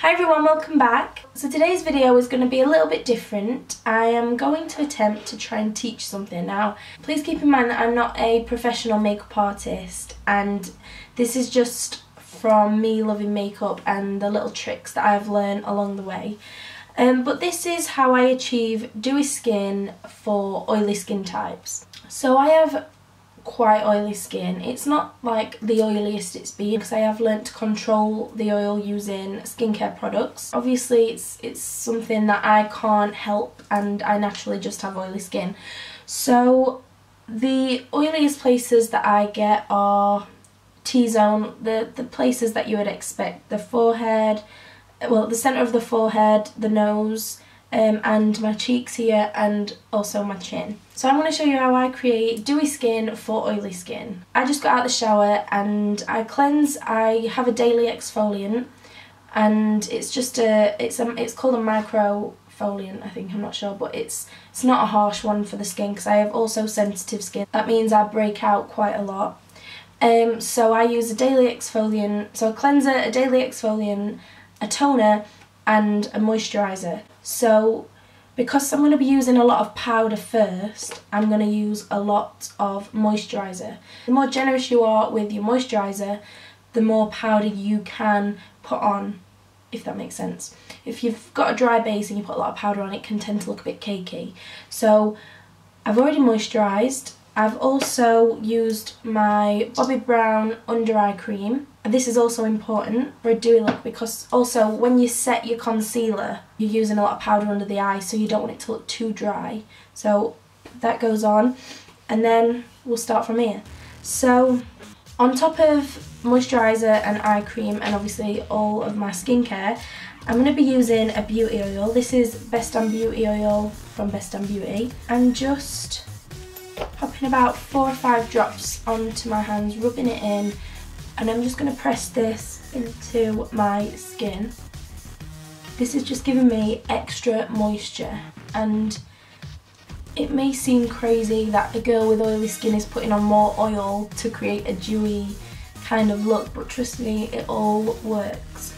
Hi everyone, welcome back. So today's video is going to be a little bit different. I am going to attempt to try and teach something. Now, please keep in mind that I'm not a professional makeup artist and this is just from me loving makeup and the little tricks that I've learned along the way. But this is how I achieve dewy skin for oily skin types. So I have quite oily skin. It's not like the oiliest it's been because I have learnt to control the oil using skincare products. Obviously it's something that I can't help and I naturally just have oily skin. So the oiliest places that I get are T-zone, the places that you would expect. The forehead, well the centre of the forehead, the nose, and my cheeks here and also my chin. So I'm going to show you how I create dewy skin for oily skin. I just got out of the shower and I cleanse. I have a daily exfoliant and it's just it's called a microfoliant, I think, I'm not sure, but it's not a harsh one for the skin because I have also sensitive skin. That means I break out quite a lot. So I use a daily exfoliant, so a cleanser, a daily exfoliant, a toner and a moisturiser. So because I'm going to be using a lot of powder first, I'm going to use a lot of moisturiser. The more generous you are with your moisturiser, the more powder you can put on, if that makes sense. If you've got a dry base and you put a lot of powder on, it can tend to look a bit cakey. So I've already moisturised. I've also used my Bobbi Brown under eye cream. This is also important for a dewy look because also when you set your concealer you're using a lot of powder under the eye, so you don't want it to look too dry. So that goes on and then we'll start from here. So on top of moisturiser and eye cream and obviously all of my skincare, I'm going to be using a beauty oil. This is Best Damn Beauty oil from Best Damn Beauty, and just popping about 4 or 5 drops onto my hands, rubbing it in, and I'm just going to press this into my skin. This is just giving me extra moisture, and it may seem crazy that a girl with oily skin is putting on more oil to create a dewy kind of look, but trust me, it all works.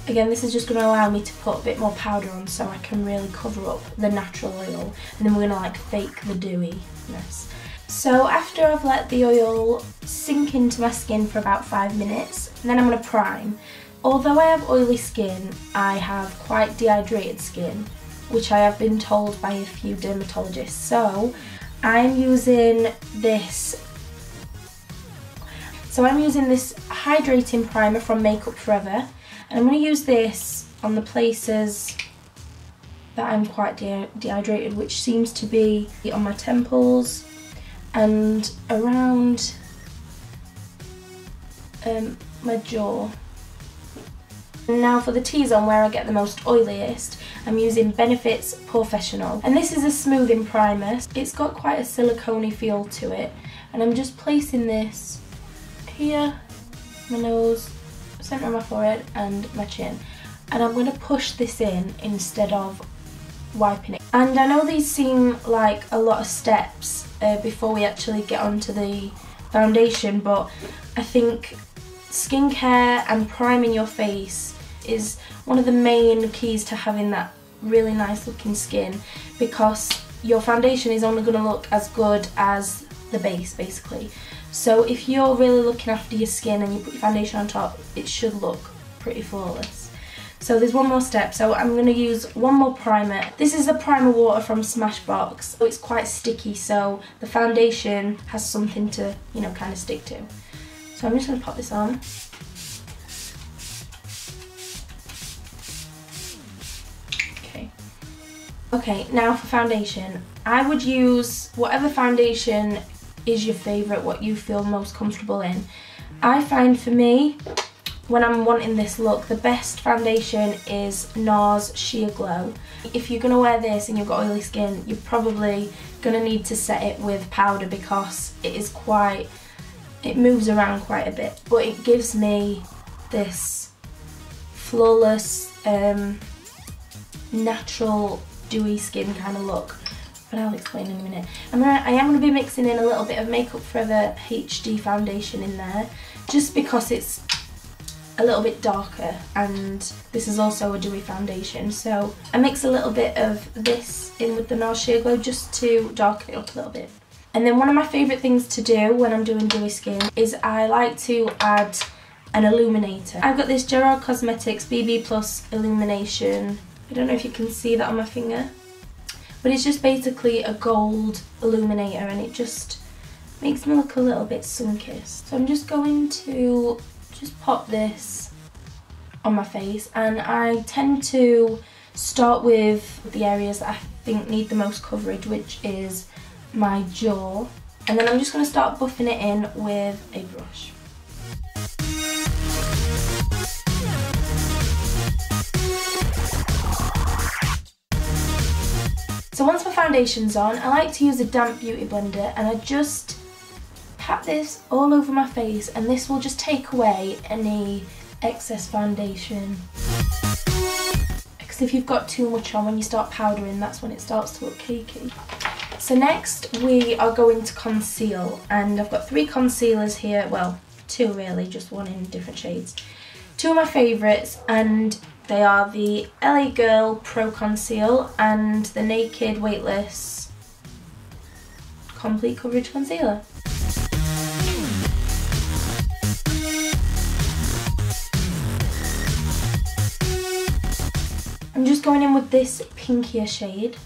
Again, this is just going to allow me to put a bit more powder on so I can really cover up the natural oil, and then we're going to like fake the dewiness. So after I've let the oil sink into my skin for about 5 minutes, then I'm going to prime. Although I have oily skin, I have quite dehydrated skin, which I have been told by a few dermatologists. So I'm using this hydrating primer from Makeup Forever, and I'm going to use this on the places that I'm quite dehydrated, which seems to be on my temples and around my jaw. Now for the T-zone, where I get the most oiliest, I'm using Benefit's Professional, and this is a smoothing primer. It's got quite a silicone-y feel to it, and I'm just placing this here, my nose, centre of my forehead and my chin, and I'm going to push this in instead of wiping it. And I know these seem like a lot of steps before we actually get onto the foundation, but I think skincare and priming your face is one of the main keys to having that really nice looking skin, because your foundation is only going to look as good as the base basically. So if you're really looking after your skin and you put your foundation on top, it should look pretty flawless. So there's one more step, so I'm going to use one more primer. This is the primer water from Smashbox. So it's quite sticky, so the foundation has something to, you know, kind of stick to. So I'm just going to pop this on. Okay, now for foundation. I would use whatever foundation is your favourite, what you feel most comfortable in. I find for me, when I'm wanting this look, the best foundation is NARS Sheer Glow. If you're going to wear this and you've got oily skin, you're probably going to need to set it with powder because it moves around quite a bit, but it gives me this flawless, natural, dewy skin kind of look. But I'll explain in a minute. I am going to be mixing in a little bit of Makeup Forever HD foundation in there, just because it's a little bit darker, and this is also a dewy foundation, so I mix a little bit of this in with the NARS Sheer Glow just to darken it up a little bit. And then one of my favourite things to do when I'm doing dewy skin is I like to add an illuminator. I've got this Gerard Cosmetics BB Plus illumination. I don't know if you can see that on my finger, but it's just basically a gold illuminator, and it just makes me look a little bit sun-kissed. So I'm just going to just pop this on my face, and I tend to start with the areas that I think need the most coverage, which is my jaw, and then I'm just going to start buffing it in with a brush. So once my foundation's on, I like to use a damp beauty blender, and I just pat this all over my face, and this will just take away any excess foundation. Because if you've got too much on, when you start powdering, that's when it starts to look cakey. So next we are going to conceal, and I've got 3 concealers here, well 2 really, just one in different shades. 2 of my favourites, and they are the LA Girl Pro Conceal and the Naked Weightless Complete Coverage Concealer. I'm just going in with this pinkier shade.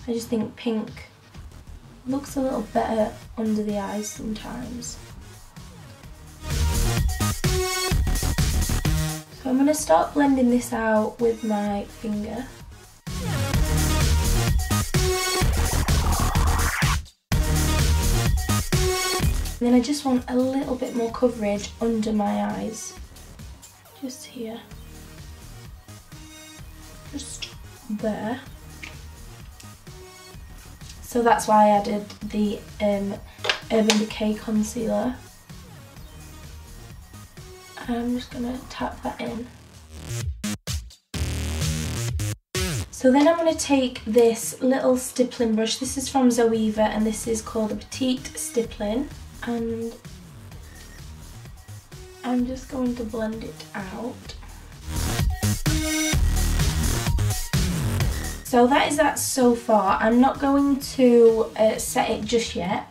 I just think pink looks a little better under the eyes sometimes. So I'm going to start blending this out with my finger. And then I just want a little bit more coverage under my eyes. Just here. Just there. So that's why I added the Urban Decay concealer. I'm just going to tap that in. So then I'm going to take this little stippling brush. This is from Zoeva, and this is called a Petite Stippling. And I'm just going to blend it out. So that is that so far. I'm not going to set it just yet,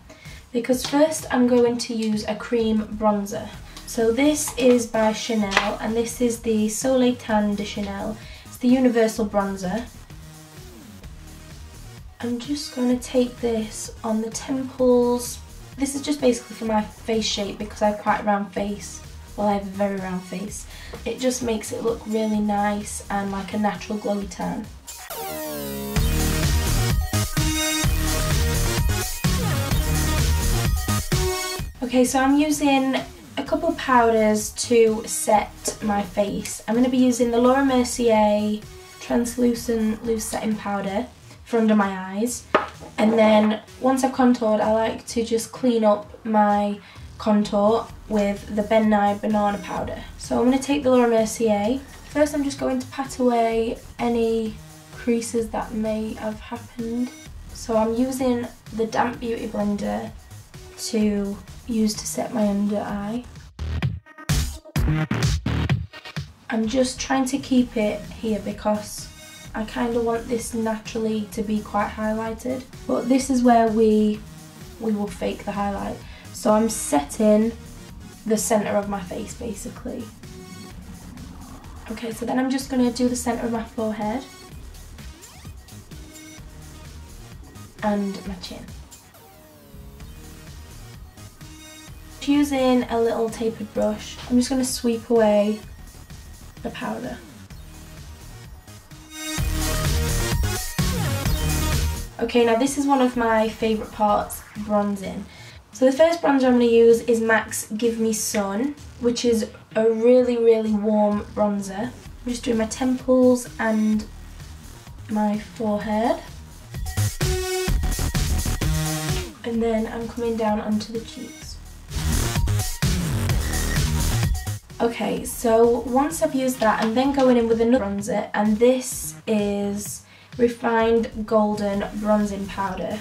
because first I'm going to use a cream bronzer. So this is by Chanel, and this is the Soleil Tan de Chanel. It's the universal bronzer. I'm just going to take this on the temples. This is just basically for my face shape, because I have quite a round face. Well, I have a very round face. It just makes it look really nice and like a natural glowy tan. Okay, so I'm using a couple powders to set my face. I'm going to be using the Laura Mercier Translucent Loose Setting Powder for under my eyes. And then once I've contoured, I like to just clean up my contour with the Ben Nye Banana Powder. So I'm going to take the Laura Mercier. First I'm just going to pat away any creases that may have happened. So I'm using the damp beauty blender to use to set my under eye. I'm just trying to keep it here because I kind of want this naturally to be quite highlighted, but this is where we will fake the highlight. So I'm setting the centre of my face basically. Okay, so then I'm just going to do the centre of my forehead and my chin. Using a little tapered brush, I'm just going to sweep away the powder. Okay, now this is one of my favourite parts, bronzing. So the first bronzer I'm going to use is MAC's Give Me Sun, which is a really, really warm bronzer. I'm just doing my temples and my forehead. And then I'm coming down onto the cheeks. Okay, so once I've used that, I'm then going in with another bronzer, and this is Refined Golden Bronzing Powder.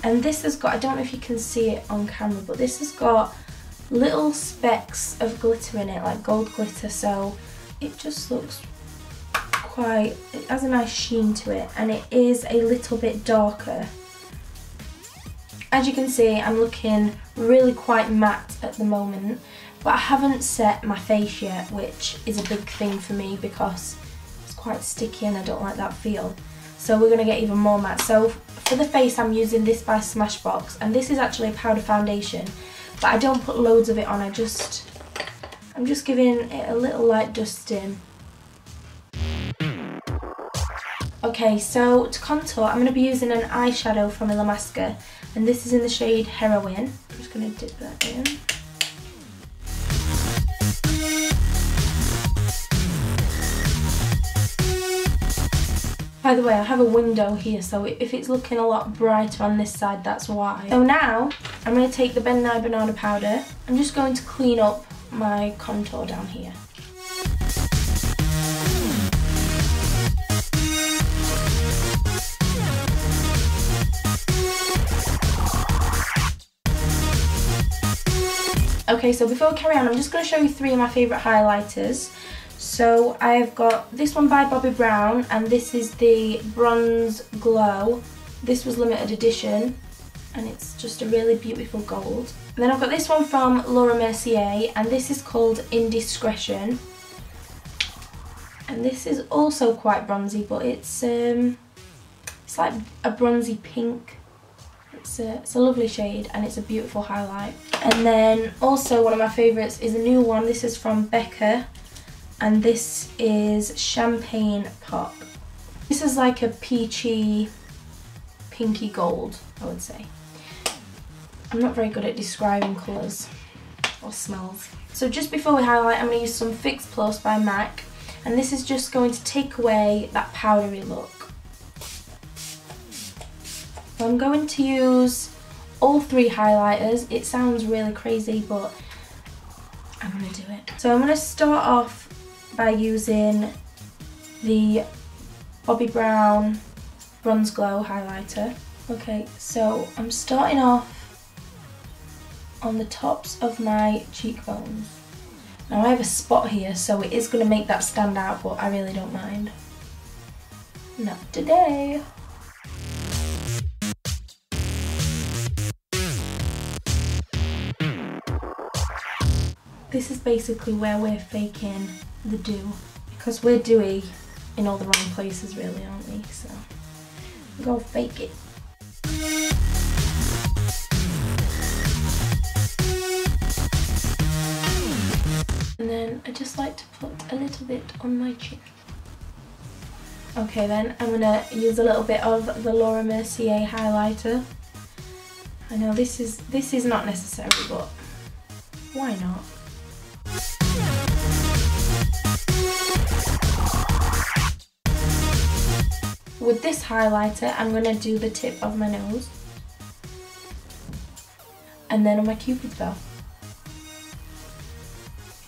And this has got, I don't know if you can see it on camera, but this has got little specks of glitter in it, like gold glitter, so it just looks quite, it has a nice sheen to it, and it is a little bit darker. As you can see, I'm looking really quite matte at the moment, but I haven't set my face yet, which is a big thing for me because it's quite sticky and I don't like that feel. So we're going to get even more matte. So for the face, I'm using this by Smashbox, and this is actually a powder foundation, but I don't put loads of it on. I'm just giving it a little light dusting. Okay, so to contour, I'm going to be using an eyeshadow from Illamasqua, and this is in the shade Heroin. I'm just going to dip that in. By the way, I have a window here, so if it's looking a lot brighter on this side, that's why. So now, I'm going to take the Ben Nye Banana Powder. I'm just going to clean up my contour down here. Okay, so before we carry on, I'm just going to show you 3 of my favourite highlighters. So I've got this one by Bobbi Brown, and this is the Bronze Glow. This was limited edition, and it's just a really beautiful gold. And then I've got this one from Laura Mercier, and this is called Indiscretion. And this is also quite bronzy, but it's like a bronzy pink. It's a lovely shade, and it's a beautiful highlight. And then also one of my favourites is a new one. This is from Becca, and this is Champagne Pop. This is like a peachy, pinky gold, I would say. I'm not very good at describing colours or smells. So just before we highlight, I'm going to use some Fix Plus by MAC, and this is just going to take away that powdery look. So I'm going to use all 3 highlighters. It sounds really crazy, but I'm going to do it. So I'm going to start off by using the Bobbi Brown Bronze Glow highlighter. Okay, so I'm starting off on the tops of my cheekbones. Now I have a spot here, so it is going to make that stand out, but I really don't mind. Not today. This is basically where we're faking the dew, because we're dewy in all the wrong places really, aren't we? So go fake it. And then I just like to put a little bit on my chin. Okay, then I'm gonna use a little bit of the Laura Mercier highlighter. I know this is not necessary, but why not? With this highlighter, I'm going to do the tip of my nose, and then on my Cupid's bow.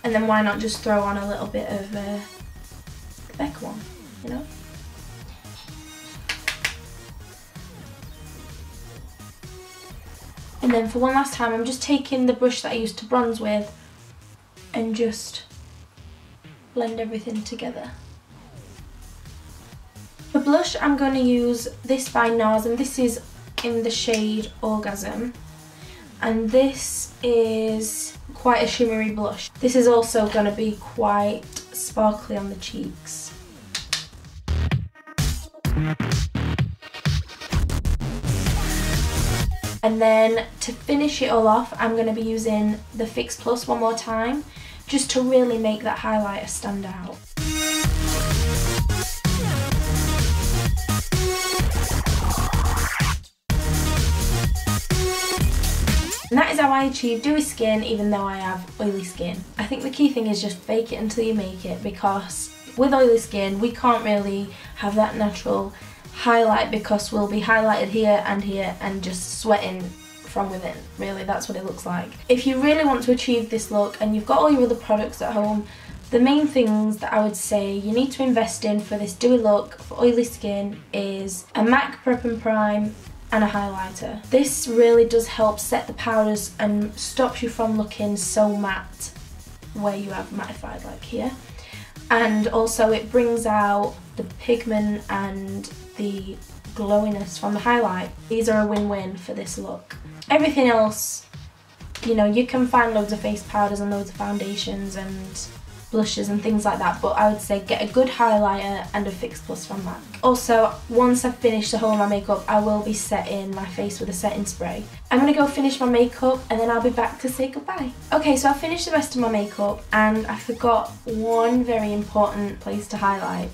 And then why not just throw on a little bit of the Becca one, you know? And then for one last time, I'm just taking the brush that I used to bronze with and just blend everything together. For blush, I'm going to use this by NARS, and this is in the shade Orgasm. And this is quite a shimmery blush. This is also going to be quite sparkly on the cheeks. And then to finish it all off, I'm going to be using the Fix Plus one more time, just to really make that highlighter stand out. And that is how I achieve dewy skin, even though I have oily skin. I think the key thing is just fake it until you make it, because with oily skin we can't really have that natural highlight, because we'll be highlighted here and just sweating from within. Really, that's what it looks like. If you really want to achieve this look and you've got all your other products at home, the main things that I would say you need to invest in for this dewy look for oily skin is a MAC Prep and Prime, and a highlighter. This really does help set the powders and stops you from looking so matte where you have mattified like here. And also it brings out the pigment and the glowiness from the highlight. These are a win-win for this look. Everything else, you know, you can find loads of face powders and loads of foundations and blushes and things like that, but I would say get a good highlighter and a Fix Plus from MAC. Also, once I've finished the whole of my makeup, I will be setting my face with a setting spray. I'm going to go finish my makeup and then I'll be back to say goodbye. Okay, so I finished the rest of my makeup and I forgot one very important place to highlight.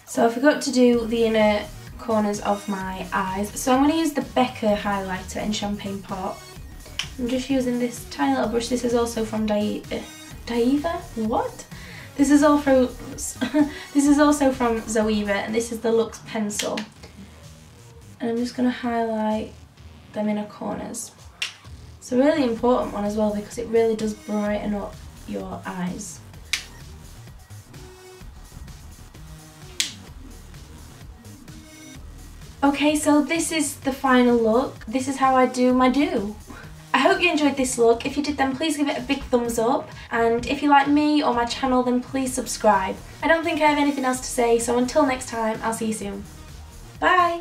So I forgot to do the inner corners of my eyes. So I'm going to use the Becca highlighter in Champagne Pot. I'm just using this tiny little brush. This is also from Daiva? What? This is also from Zoeva, and this is the Luxe pencil. And I'm just going to highlight them inner corners. It's a really important one as well because it really does brighten up your eyes. Okay, so this is the final look. This is how I do my do. I hope you enjoyed this look. If you did, then please give it a big thumbs up, and if you like me or my channel, then please subscribe. I don't think I have anything else to say, so until next time, I'll see you soon. Bye!